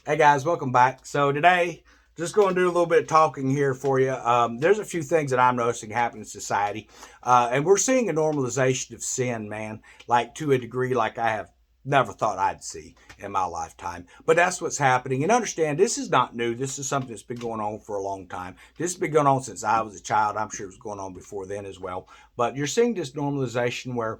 Hey guys, welcome back. So today, just going to do a little bit of talking here for you. There's a few things that I'm noticing happen in society, and we're seeing a normalization of sin, man, like to a degree like I have never thought I'd see in my lifetime. But that's what's happening. And understand, this is not new. This is something that's been going on for a long time. This has been going on since I was a child. I'm sure it was going on before then as well. But you're seeing this normalization where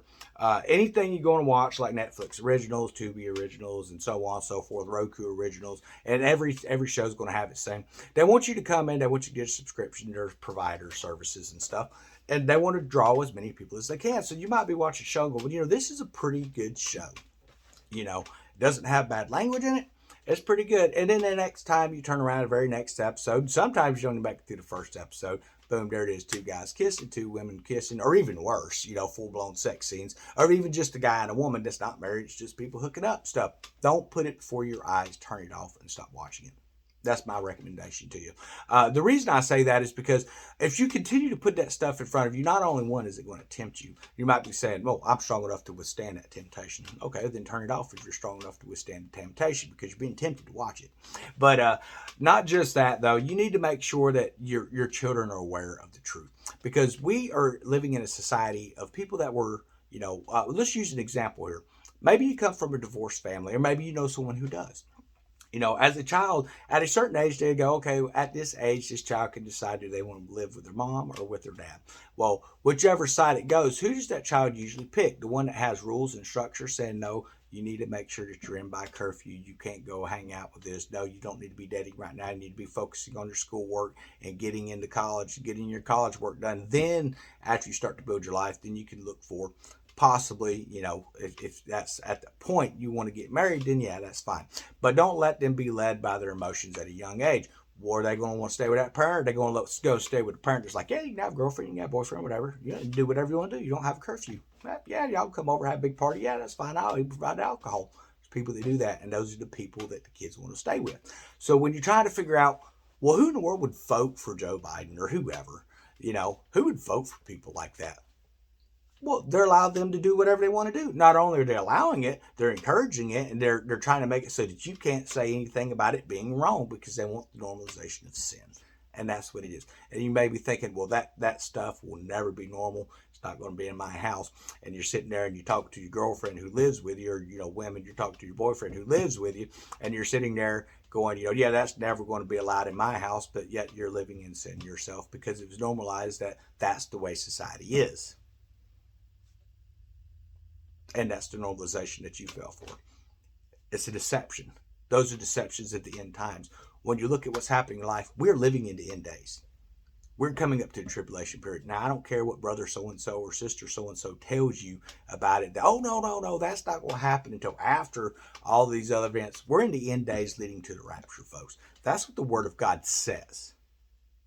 anything you're going to watch, like Netflix originals, Tubi originals, and so on and so forth, Roku originals, and every show is going to have its same. They want you to come in. They want you to get a subscription to their provider services and stuff, and they want to draw as many people as they can. So you might be watching a show and go, well, this is a pretty good show. It doesn't have bad language in it. It's pretty good. And then the next time you turn around, the very next episode, sometimes you don't even make it through the first episode. Boom, there it is. Two guys kissing, two women kissing, or even worse, full blown sex scenes, or even just a guy and a woman that's not married. It's just people hooking up stuff. Don't put it before your eyes. Turn it off and stop watching it. That's my recommendation to you. The reason I say that is because if you continue to put that stuff in front of you, not only one is it going to tempt you, you might be saying, well, I'm strong enough to withstand that temptation. Okay, then turn it off if you're strong enough to withstand the temptation because you're being tempted to watch it. But not just that, though. You need to make sure that your children are aware of the truth because we are living in a society of people that were, let's use an example here. Maybe you come from a divorced family, or maybe you know someone who does. As a child, at a certain age, they go, okay, at this age, this child can decide do they want to live with their mom or with their dad. Well, whichever side it goes, who does that child usually pick? The one that has rules and structure saying, no, you need to make sure that you're in by curfew. You can't go hang out with this. No, you don't need to be dating right now. You need to be focusing on your schoolwork and getting into college, getting your college work done. Then, after you start to build your life, then you can look for possibly, if that's at the point you want to get married, then yeah, that's fine. But don't let them be led by their emotions at a young age. Or are they going to want to stay with that parent? They're going to go stay with the parent that's like, yeah, you can have a girlfriend, you can have a boyfriend, whatever. You do whatever you want to do. You don't have a curfew. Yeah, y'all come over, have a big party. Yeah, that's fine. I'll even provide alcohol. There's people that do that, and those are the people that the kids want to stay with. So when you're trying to figure out, well, who in the world would vote for Joe Biden or whoever, who would vote for people like that? Well, they're allowed them to do whatever they want to do. Not only are they allowing it, they're encouraging it, and they're trying to make it so that you can't say anything about it being wrong because they want the normalization of sin, and that's what it is. And you may be thinking, well, that stuff will never be normal. It's not going to be in my house. And you're sitting there and you talk to your girlfriend who lives with you, or women, you're talking to your boyfriend who lives with you, and you're sitting there going, yeah, that's never going to be allowed in my house, but yet you're living in sin yourself because it was normalized that that's the way society is. And that's the normalization that you fell for. It's a deception. Those are deceptions at the end times. When you look at what's happening in life, we're living in the end days. We're coming up to the tribulation period. Now, I don't care what brother so and so or sister so and so tells you about it. Oh, no, no, no, that's not going to happen until after all these other events. We're in the end days leading to the rapture, folks. That's what the Word of God says,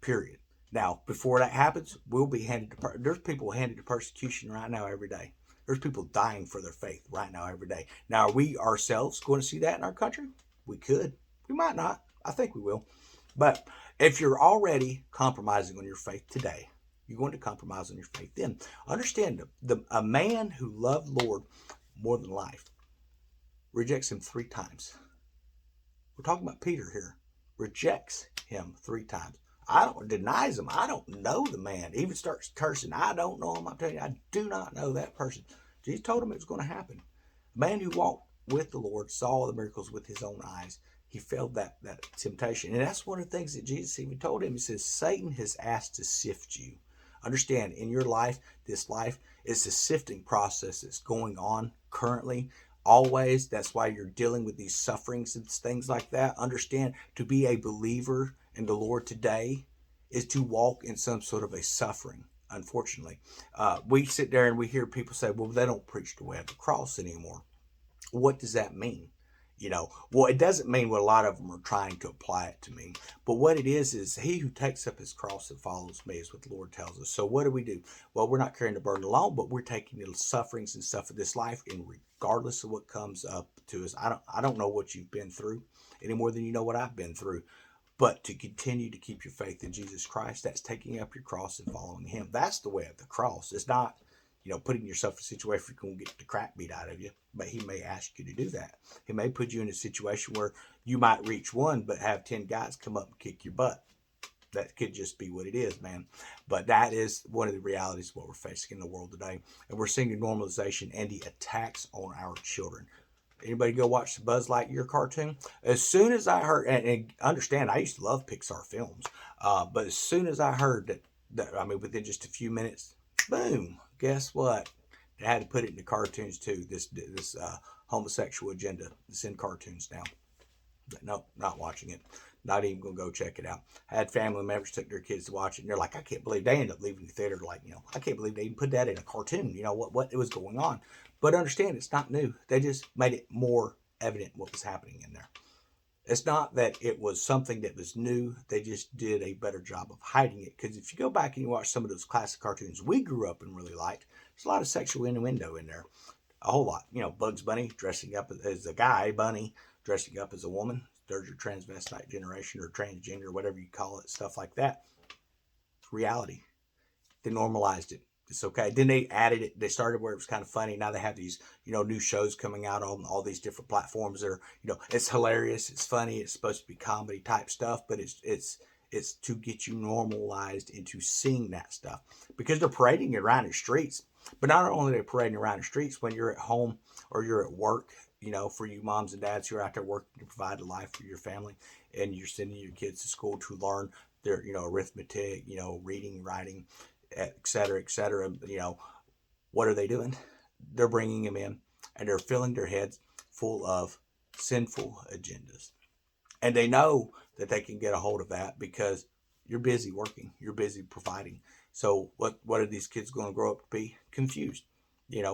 period. Now, before that happens, we'll be there's people handed to persecution right now every day. There's people dying for their faith right now every day. Now, are we ourselves going to see that in our country? We could. We might not. I think we will. But if you're already compromising on your faith today, you're going to compromise on your faith then. Understand, a man who loved Lord more than life rejects him 3 times. We're talking about Peter here. Rejects him 3 times. I don't denies him. I don't know the man. Even starts cursing. I don't know him. I'm telling you, I do not know that person. Jesus told him it was going to happen. A man who walked with the Lord saw the miracles with his own eyes. He failed that temptation. And that's one of the things that Jesus even told him. He says, Satan has asked to sift you. Understand, in your life, this life is a sifting process that's going on currently. Always. That's why you're dealing with these sufferings and things like that. Understand, to be a believer in the Lord today is to walk in some sort of a suffering. Unfortunately, we sit there and we hear people say, well, they don't preach the way of the cross anymore. What does that mean? Well, it doesn't mean what a lot of them are trying to apply it to mean. But what it is he who takes up his cross and follows me is what the Lord tells us. So what do? Well, we're not carrying the burden alone, but we're taking the sufferings and stuff of this life, and regardless of what comes up to us, I don't know what you've been through any more than you know what I've been through. But to continue to keep your faith in Jesus Christ, that's taking up your cross and following him. That's the way of the cross. It's not, putting yourself in a situation where you're going to get the crap beat out of you. But he may ask you to do that. He may put you in a situation where you might reach one, but have 10 guys come up and kick your butt. That could just be what it is, man. But that is one of the realities of what we're facing in the world today. And we're seeing the normalization and the attacks on our children. Anybody go watch the Buzz Lightyear cartoon? As soon as I heard, and understand, I used to love Pixar films, but as soon as I heard that, within just a few minutes, boom, guess what? They had to put it in the cartoons too. This homosexual agenda is in cartoons now. But nope, not watching it. Not even gonna go check it out. I had family members took their kids to watch it, and they're like, I can't believe they ended up leaving the theater. Like, I can't believe they even put that in a cartoon. What was going on. But understand, it's not new. They just made it more evident what was happening in there. It's not that it was something that was new. They just did a better job of hiding it. Because if you go back and you watch some of those classic cartoons we grew up and really liked, there's a lot of sexual innuendo in there. A whole lot. Bugs Bunny dressing up as a guy, Bunny dressing up as a woman. There's your transvestite generation or transgender, whatever you call it, stuff like that. It's reality. They normalized it. It's okay. Then they added it. They started where it was kind of funny. Now they have these, new shows coming out on all these different platforms that are, it's hilarious. It's funny. It's supposed to be comedy type stuff, but it's to get you normalized into seeing that stuff because they're parading it around the streets. But not only are they parading around the streets, when you're at home or you're at work, for you moms and dads who are out there working to provide a life for your family, and you're sending your kids to school to learn their, arithmetic, reading, writing, et cetera, what are they doing? They're bringing them in, and they're filling their heads full of sinful agendas. And they know that they can get a hold of that because you're busy working, you're busy providing. So what are these kids going to grow up to be? Confused.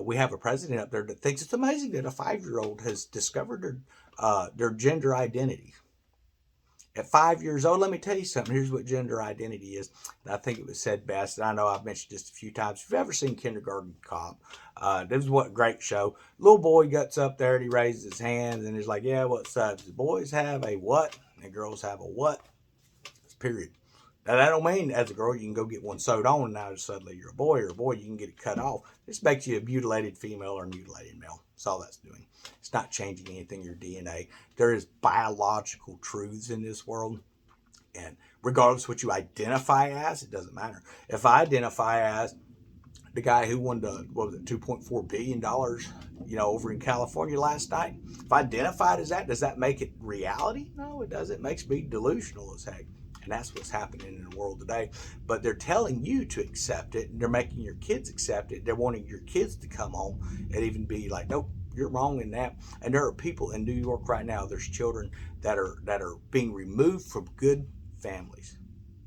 We have a president up there that thinks it's amazing that a 5-year-old has discovered their gender identity. At 5 years old, let me tell you something. Here's what gender identity is. And I think it was said best. And I know I've mentioned this a few times. If you've ever seen Kindergarten Cop, this is what great show. Little boy gets up there and he raises his hands and he's like, yeah, what's up? The boys have a what? And girls have a what? It's period. Now, that don't mean as a girl you can go get one sewed on and now suddenly you're a boy, or a boy you can get it cut off. This makes you a mutilated female or a mutilated male. That's all that's doing. It's not changing anything in your DNA. There is biological truths in this world. And regardless of what you identify as, it doesn't matter. If I identify as the guy who won the, $2.4 billion, over in California last night, if I identified as that, does that make it reality? No, it doesn't. It makes me delusional as heck. And that's what's happening in the world today. But they're telling you to accept it, and they're making your kids accept it. They're wanting your kids to come home and even be like, nope, you're wrong in that. And there are people in New York right now, there's children that are being removed from good families,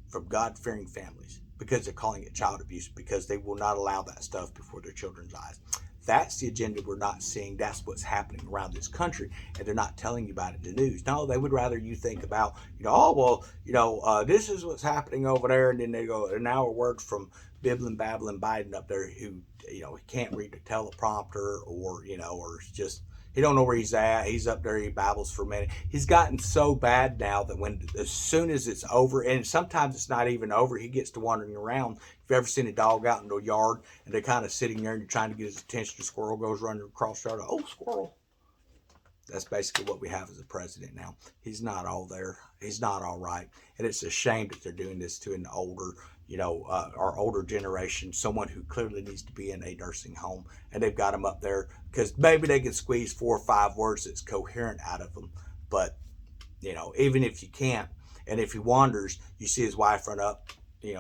from God-fearing families, because they're calling it child abuse, because they will not allow that stuff before their children's eyes. That's the agenda we're not seeing. That's what's happening around this country, and they're not telling you about it in the news. No, they would rather you think about, this is what's happening over there, and then they go, an hour words from bibbling, babbling Biden up there who, he can't read the teleprompter, or it's just, he don't know where he's at. He's up there, he babbles for a minute. He's gotten so bad now that as soon as it's over, and sometimes it's not even over, he gets to wandering around. If you've ever seen a dog out in the yard and they're kind of sitting there and you're trying to get his attention, the squirrel goes running across the yard. Oh, squirrel. That's basically what we have as a president now. He's not all there. He's not all right. And it's a shame that they're doing this to an older, our older generation, someone who clearly needs to be in a nursing home. And they've got him up there because maybe they can squeeze 4 or 5 words that's coherent out of him. But, even if you can't, and if he wanders, you see his wife run up.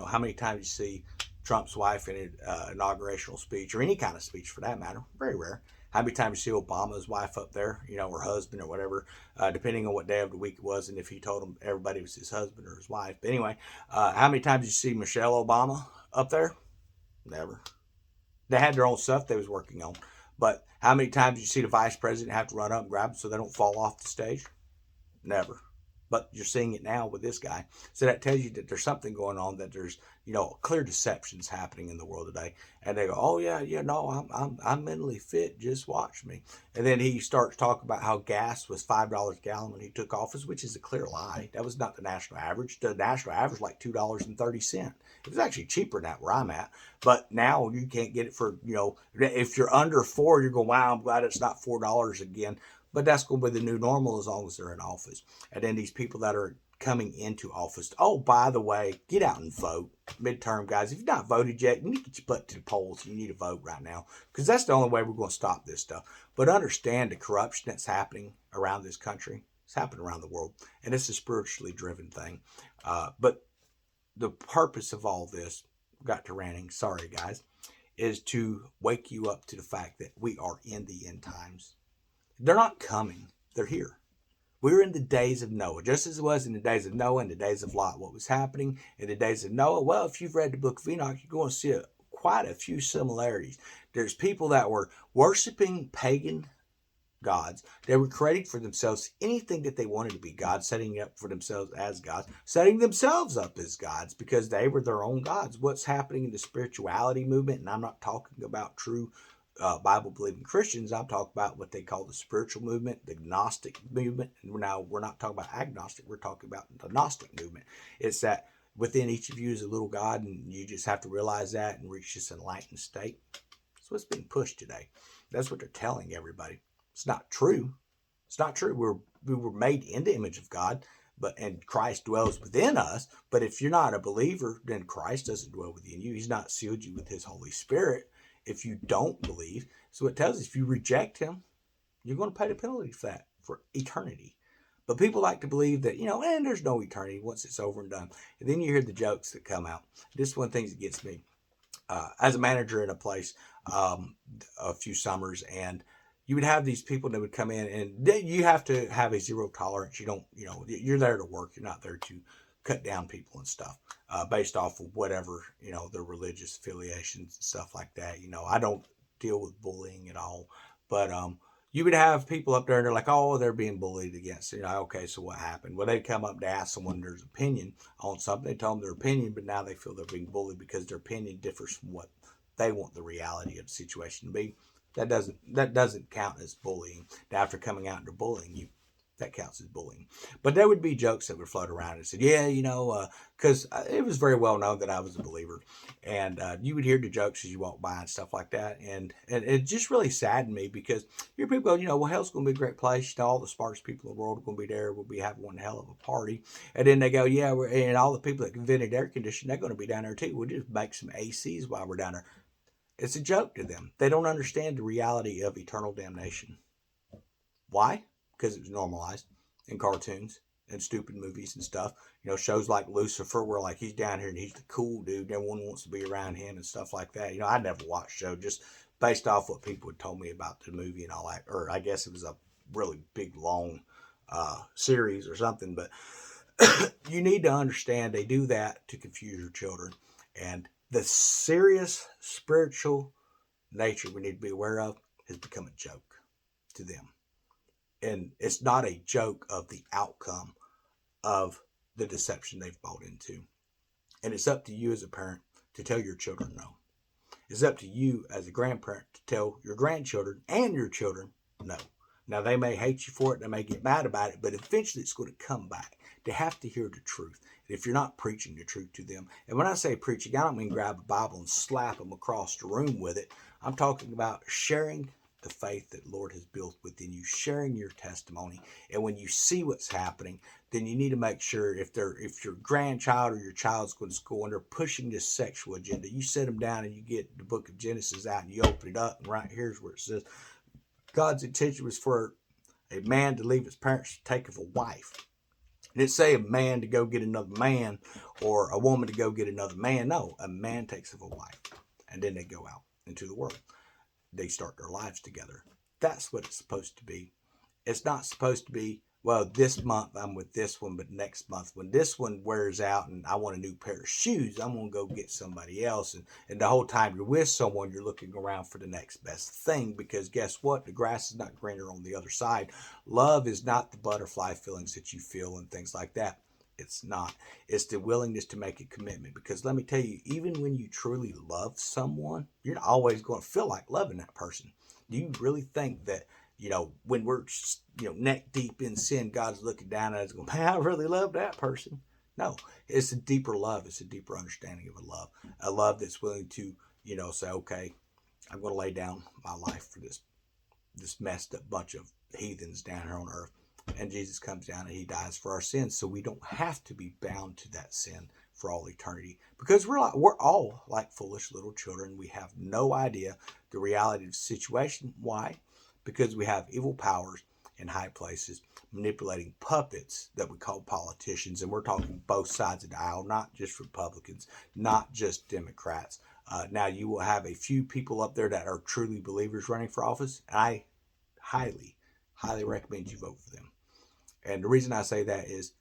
How many times you see Trump's wife in an inaugurational speech, or any kind of speech for that matter? Very rare. How many times you see Obama's wife up there, her husband or whatever, depending on what day of the week it was, and if he told them everybody was his husband or his wife. But anyway, how many times you see Michelle Obama up there? Never. They had their own stuff they was working on. But how many times you see the vice president have to run up and grab them so they don't fall off the stage? Never. But you're seeing it now with this guy. So that tells you that there's something going on, that there's, clear deceptions happening in the world today. And they go, oh yeah, no, I'm mentally fit. Just watch me. And then he starts talking about how gas was $5 a gallon when he took office, which is a clear lie. That was not the national average. The national average was like $2.30. It was actually cheaper than that where I'm at. But now you can't get it for, if you're under $4, you're going, wow, I'm glad it's not $4 again. But that's going to be the new normal as long as they're in office. And then these people that are coming into office, oh, by the way, get out and vote. Midterm, guys. If you've not voted yet, you need to get your butt to the polls. You need to vote right now, because that's the only way we're going to stop this stuff. But understand the corruption that's happening around this country. It's happening around the world. And it's a spiritually driven thing. But the purpose of all this, got to ranting, sorry guys, is to wake you up to the fact that we are in the end times. They're not coming. They're here. We're in the days of Noah, just as it was in the days of Noah and the days of Lot. What was happening in the days of Noah? Well, if you've read the book of Enoch, you're going to see quite a few similarities. There's people that were worshiping pagan gods. They were creating for themselves anything that they wanted to be gods, setting up for themselves as gods, setting themselves up as gods because they were their own gods. What's happening in the spirituality movement, and I'm not talking about true Bible-believing Christians, I'm talking about what they call the spiritual movement, the Gnostic movement. And now we're not talking about agnostic, we're talking about the Gnostic movement. It's that within each of you is a little God, and you just have to realize that and reach this enlightened state. That's what's being pushed today. That's what they're telling everybody. It's not true. It's not true. We were made in the image of God, and Christ dwells within us. But if you're not a believer, then Christ doesn't dwell within you. He's not sealed you with his Holy Spirit. If you don't believe, so it tells us if you reject him, you're going to pay the penalty for that for eternity. But people like to believe that, and there's no eternity once it's over and done. And then you hear the jokes that come out. This is one of the things that gets me. As a manager in a place a few summers, and you would have these people that would come in, and you have to have a zero tolerance. You don't, you're there to work. You're not there to cut down people and stuff based off of whatever, their religious affiliations and stuff like that. I don't deal with bullying at all, but you would have people up there and they're like, oh, they're being bullied against. Okay, so what happened? Well, they'd come up to ask someone their opinion on something. They tell them their opinion, but now they feel they're being bullied because their opinion differs from what they want the reality of the situation to be. That doesn't count as bullying. After coming out into bullying, that counts as bullying. But there would be jokes that would float around and said, yeah, because it was very well known that I was a believer. And you would hear the jokes as you walk by and stuff like that. And it just really saddened me, because your people go, well, hell's going to be a great place. All the smartest people in the world are going to be there. We'll be having one hell of a party. And then they go, yeah, and all the people that invented air conditioning, they're going to be down there too. We'll just make some ACs while we're down there. It's a joke to them. They don't understand the reality of eternal damnation. Why? Because it was normalized in cartoons and stupid movies and stuff. Shows like Lucifer, where like he's down here and he's the cool dude. Everyone wants to be around him and stuff like that. I never watched the show, just based off what people had told me about the movie and all that. Or I guess it was a really big, long series or something. But you need to understand they do that to confuse your children. And the serious spiritual nature we need to be aware of has become a joke to them. And it's not a joke of the outcome of the deception they've bought into. And it's up to you as a parent to tell your children no. It's up to you as a grandparent to tell your grandchildren and your children no. Now, they may hate you for it, they may get mad about it, but eventually it's going to come back. They have to hear the truth. If you're not preaching the truth to them, and when I say preaching, I don't mean grab a Bible and slap them across the room with it. I'm talking about sharing the faith that the Lord has built within you, sharing your testimony. And when you see what's happening, then you need to make sure if your grandchild or your child's going to school and they're pushing this sexual agenda, you sit them down and you get the book of Genesis out and you open it up, and right here's where it says, God's intention was for a man to leave his parents to take of a wife. It didn't say a man to go get another man or a woman to go get another man. No, a man takes of a wife, and then they go out into the world. They start their lives together. That's what it's supposed to be. It's not supposed to be well, this month I'm with this one, but next month when this one wears out and I want a new pair of shoes, I'm gonna go get somebody else. And the whole time you're with someone, you're looking around for the next best thing, because guess what? The grass is not greener on the other side. Love is not the butterfly feelings that you feel and things like that. It's not. It's the willingness to make a commitment. Because let me tell you, even when you truly love someone, you're not always going to feel like loving that person. Do you really think that, when we're, neck deep in sin, God's looking down at us going, man, I really love that person? No, it's a deeper love. It's a deeper understanding of a love that's willing to, say, okay, I'm going to lay down my life for this messed up bunch of heathens down here on earth. And Jesus comes down and he dies for our sins, so we don't have to be bound to that sin for all eternity. Because we're all like foolish little children. We have no idea the reality of the situation. Why? Because we have evil powers in high places manipulating puppets that we call politicians, and we're talking both sides of the aisle, not just Republicans, not just Democrats. Now, you will have a few people up there that are truly believers running for office. I highly, highly recommend you vote for them. And the reason I say that is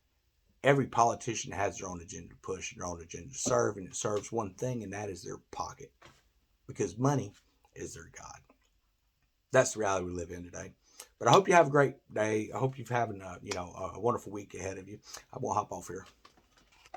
every politician has their own agenda to push and their own agenda to serve, and it serves one thing, and that is their pocket, because money is their God. That's the reality we live in today. But I hope you have a great day. I hope you're having a wonderful week ahead of you. I'm gonna hop off here.